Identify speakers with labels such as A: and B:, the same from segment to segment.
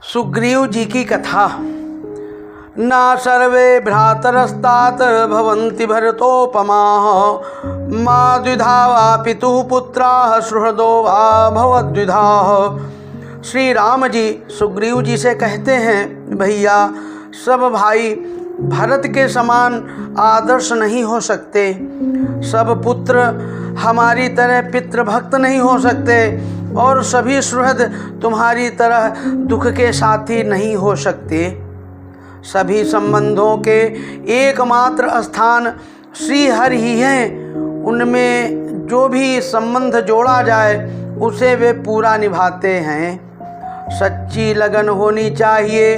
A: सुग्रीव जी की कथा। ना सर्वे भ्रातरस्तात भवन्ति भरतोपमाः मा द्विधा वा पितुः पुत्राः सुहृदो वा भवद्विधाः। श्री राम जी सुग्रीव जी से कहते हैं, भैया सब भाई भरत के समान आदर्श नहीं हो सकते, सब पुत्र हमारी तरह पितृभक्त नहीं हो सकते और सभी सुहृद तुम्हारी तरह दुख के साथी नहीं हो सकते। सभी संबंधों के एकमात्र स्थान श्री हरि ही हैं। उनमें जो भी संबंध जोड़ा जाए उसे वे पूरा निभाते हैं। सच्ची लगन होनी चाहिए,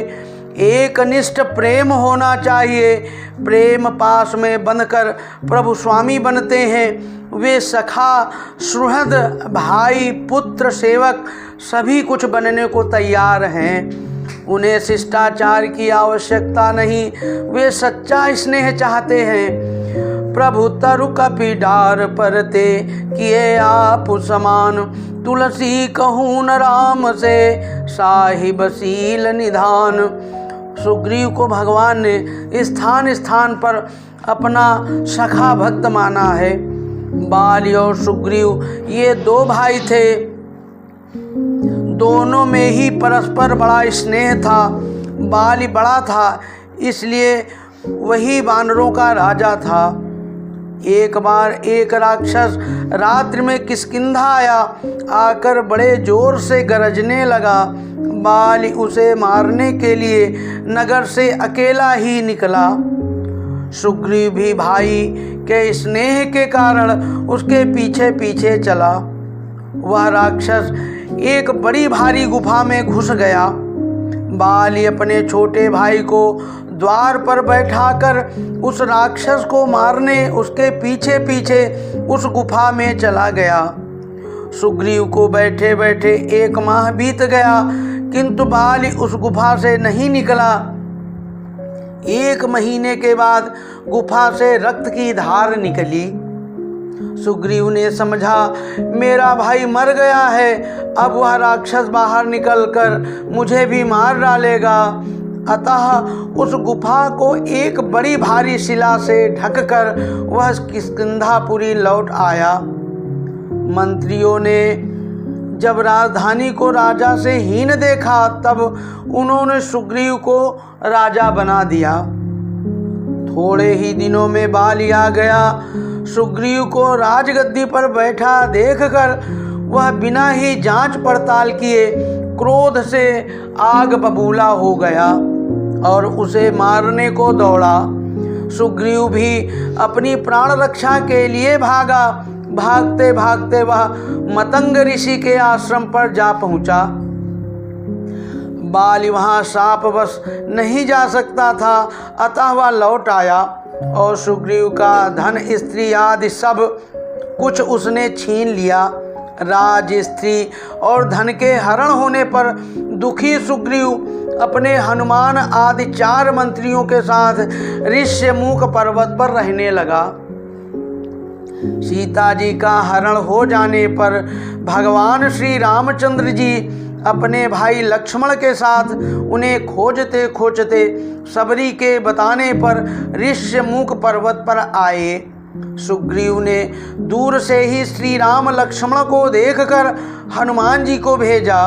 A: एकनिष्ठ प्रेम होना चाहिए। प्रेम पास में बंधकर प्रभु स्वामी बनते हैं। वे सखा, सुहृद, भाई, पुत्र, सेवक सभी कुछ बनने को तैयार हैं। उन्हें शिष्टाचार की आवश्यकता नहीं, वे सच्चा स्नेह चाहते हैं। प्रभु तरु कपि डार परते किए आप समान, तुलसी कहूँ न राम से साहिब शील निधान। सुग्रीव को भगवान ने स्थान स्थान पर अपना सखा भक्त माना है। बाली और सुग्रीव ये दो भाई थे, दोनों में ही परस्पर बड़ा स्नेह था। बाली बड़ा था इसलिए वही वानरों का राजा था। एक बार एक राक्षस रात्रि में किष्किंधा आया, आकर बड़े जोर से गरजने लगा। बाली उसे मारने के लिए नगर से अकेला ही निकला। सुग्रीव भी भाई के स्नेह के कारण उसके पीछे पीछे चला। वह राक्षस एक बड़ी भारी गुफा में घुस गया। बाली अपने छोटे भाई को द्वार पर बैठाकर उस राक्षस को मारने उसके पीछे पीछे उस गुफा में चला गया। सुग्रीव को बैठे बैठे 1 माह बीत गया, किंतु बाली उस गुफा से नहीं निकला। 1 महीने के बाद गुफा से रक्त की धार निकली। सुग्रीव ने समझा मेरा भाई मर गया है, अब वह राक्षस बाहर निकलकर मुझे भी मार डालेगा। अतः उस गुफा को एक बड़ी भारी शिला से ढककर वह किष्किंधापुरी लौट आया। मंत्रियों ने जब राजधानी को राजा से हीन देखा, तब उन्होंने सुग्रीव को राजा बना दिया। थोड़े ही दिनों में बाली आ गया। सुग्रीव को राजगद्दी पर बैठा देखकर वह बिना ही जांच पड़ताल किए क्रोध से आग बबूला हो गया और उसे मारने को दौड़ा। सुग्रीव भी अपनी प्राण रक्षा के लिए भागा। भागते भागते वह मतंग ऋषि के आश्रम पर जा पहुंचा। बाली वहां शापवश नहीं जा सकता था, अतः वह लौट आया और सुग्रीव का धन, स्त्री आदि सब कुछ उसने छीन लिया। राज, स्त्री और धन के हरण होने पर दुखी सुग्रीव अपने हनुमान आदि 4 मंत्रियों के साथ ऋष्यमुख पर्वत पर रहने लगा। सीता जी का हरण हो जाने पर भगवान श्री रामचंद्र जी अपने भाई लक्ष्मण के साथ उन्हें खोजते खोजते सबरी के बताने पर ऋष्यमुख पर्वत पर आए। सुग्रीव ने दूर से ही श्री राम लक्ष्मण को देखकर हनुमान जी को भेजा।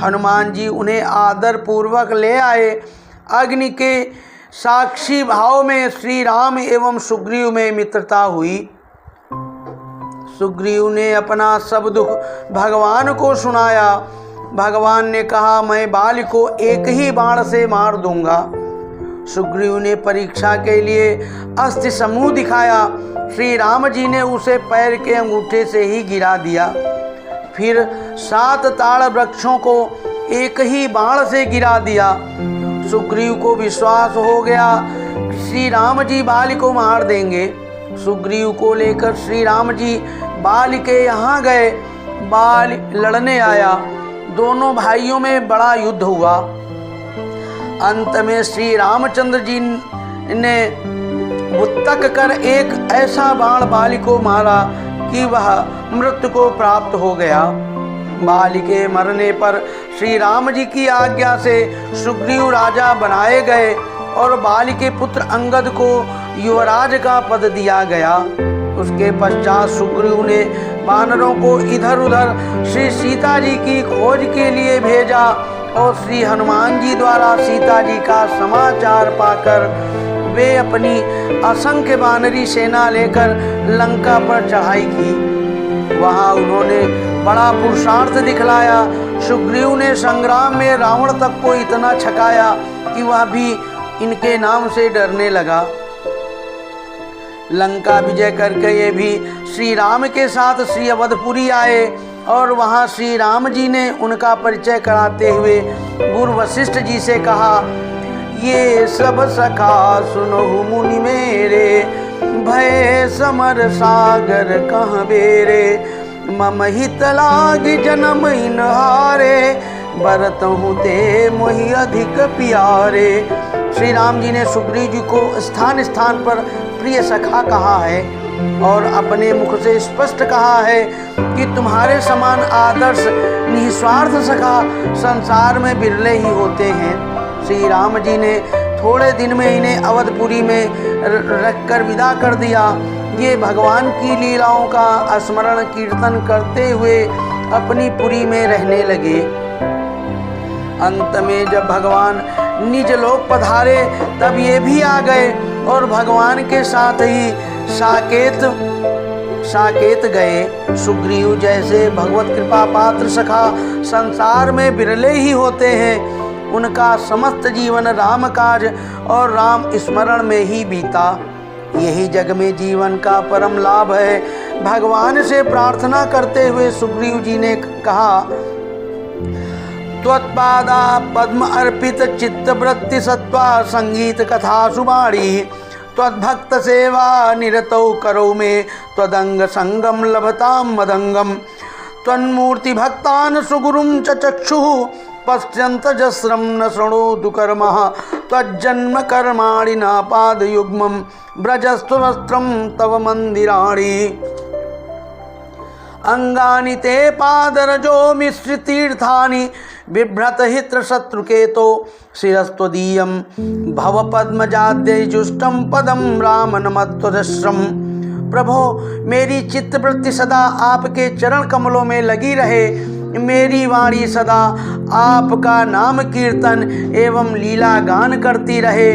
A: हनुमान जी उन्हें आदर पूर्वक ले आए। अग्नि के साक्षी भाव में श्री राम एवं सुग्रीव में मित्रता हुई। सुग्रीव ने अपना सब दुख भगवान को सुनाया। भगवान ने कहा, मैं बाली को एक ही बाण से मार दूंगा। सुग्रीव ने परीक्षा के लिए अस्त्र समूह दिखाया। श्री राम जी ने उसे पैर के अंगूठे से ही गिरा दिया। फिर 7 ताड़ वृक्षों को एक ही बाण से गिरा दिया। सुग्रीव को विश्वास हो गया श्री राम जी बाली को मार देंगे। सुग्रीव को लेकर श्री राम जी बाली के यहाँ गए। बाली लड़ने आया। दोनों भाइयों में बड़ा युद्ध हुआ। अंत में श्री रामचंद्र जी ने उत्तक कर एक ऐसा बाण बाली को मारा कि वह मृत्यु को प्राप्त हो गया। बाली के मरने पर श्री राम जी की आज्ञा से सुग्रीव राजा बनाए गए और बाली के पुत्र अंगद को युवराज का पद दिया गया। उसके पश्चात सुग्रीव ने वानरों को इधर उधर श्री सीता जी की खोज के लिए भेजा और श्री हनुमान जी द्वारा सीता जी का समाचार पाकर वे अपनी असंख्य वानरी सेना लेकर लंका पर चढ़ाई की। वहां उन्होंने बड़ा पुरुषार्थ दिखलाया। सुग्रीव ने संग्राम में रावण तक को इतना छकाया कि वह भी इनके नाम से डरने लगा। लंका विजय करके ये भी श्री राम के साथ श्री अवधपुरी आए और वहां श्री राम जी ने उनका परिचय कराते हुए गुरु वशिष्ठ जी से कहा, ये सब सखा सुनो मुनि मेरे, भय समर सागर कहाँ बेरे, मम हित लागी जन्म इन हारे, बरत हूँ ते मोहि अधिक प्यारे। श्री राम जी ने सुग्रीव जी को स्थान स्थान पर प्रिय सखा कहा है और अपने मुख से स्पष्ट कहा है कि तुम्हारे समान आदर्श निस्वार्थ सखा संसार में बिरले ही होते हैं। श्री राम जी ने थोड़े दिन में इन्हें अवधपुरी में रखकर विदा कर दिया। ये भगवान की लीलाओं का स्मरण कीर्तन करते हुए अपनी पुरी में रहने लगे। अंत में जब भगवान निज लोक पधारे तब ये भी आ गए और भगवान के साथ ही साकेत गए। सुग्रीव जैसे भगवत कृपा पात्र सखा संसार में बिरले ही होते हैं। उनका समस्त जीवन राम काज और राम स्मरण में ही बीता। यही जग में जीवन का परम लाभ है। भगवान से प्रार्थना करते हुए सुग्रीव जी ने कहा, त्वत्पादा पद्म अर्पित चित्तवृत्ति सत्वा संगीत कथा सुबाणी, त्वद्भक्त सेवा निरतौ करो में, त्वदंग संगम लभताम मदंगम, त्वन्मूर्ति भक्तान सुगुरुम चक्षुः, पश्यन्त जस्रम न शृणोतु कर्मः, त्वज्जन्म कर्माणि न पादयुग्मं, ब्रजस्तु वस्त्रं तव मंदिराणि, अंगानि ते पादरजो मिश्रतीर्थानि, बिभ्रत हित्र शत्रुकेतो शिरस्त्वदीयं, भव पद्मजाद्यजुष्टं पदम राम नमत्वदश्रम। प्रभो, मेरी चित्तवृत्ति सदा आपके चरण कमलों में लगी रहे। मेरी वाणी सदा आपका नाम कीर्तन एवं लीला गान करती रहे।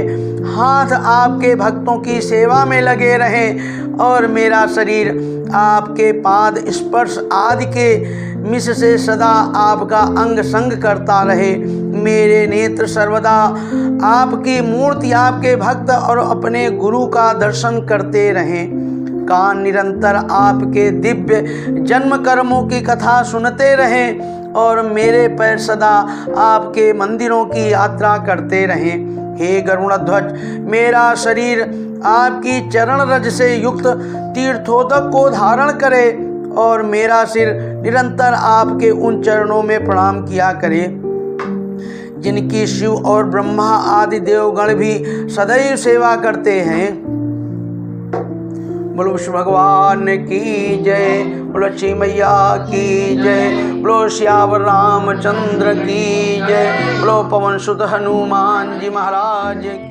A: हाथ आपके भक्तों की सेवा में लगे रहें और मेरा शरीर आपके पाद स्पर्श आदि के मिस से सदा आपका अंग संग करता रहे। मेरे नेत्र सर्वदा आपकी मूर्ति, आपके भक्त और अपने गुरु का दर्शन करते रहें। कान निरंतर आपके दिव्य जन्म कर्मों की कथा सुनते रहें और मेरे पैर सदा आपके मंदिरों की यात्रा करते रहें। हे गरुड़ध्वज, मेरा शरीर आपकी चरण रज से युक्त तीर्थोदक को धारण करे और मेरा सिर निरंतर आपके उन चरणों में प्रणाम किया करे जिनकी शिव और ब्रह्मा आदि देवगण भी सदैव सेवा करते हैं। बोलो विष्णु भगवान की जय, बोलो लक्ष्मी मैया की जय, बोलो श्यावर रामचंद्र की जय, बोलो पवन सुत हनुमान जी महाराज की।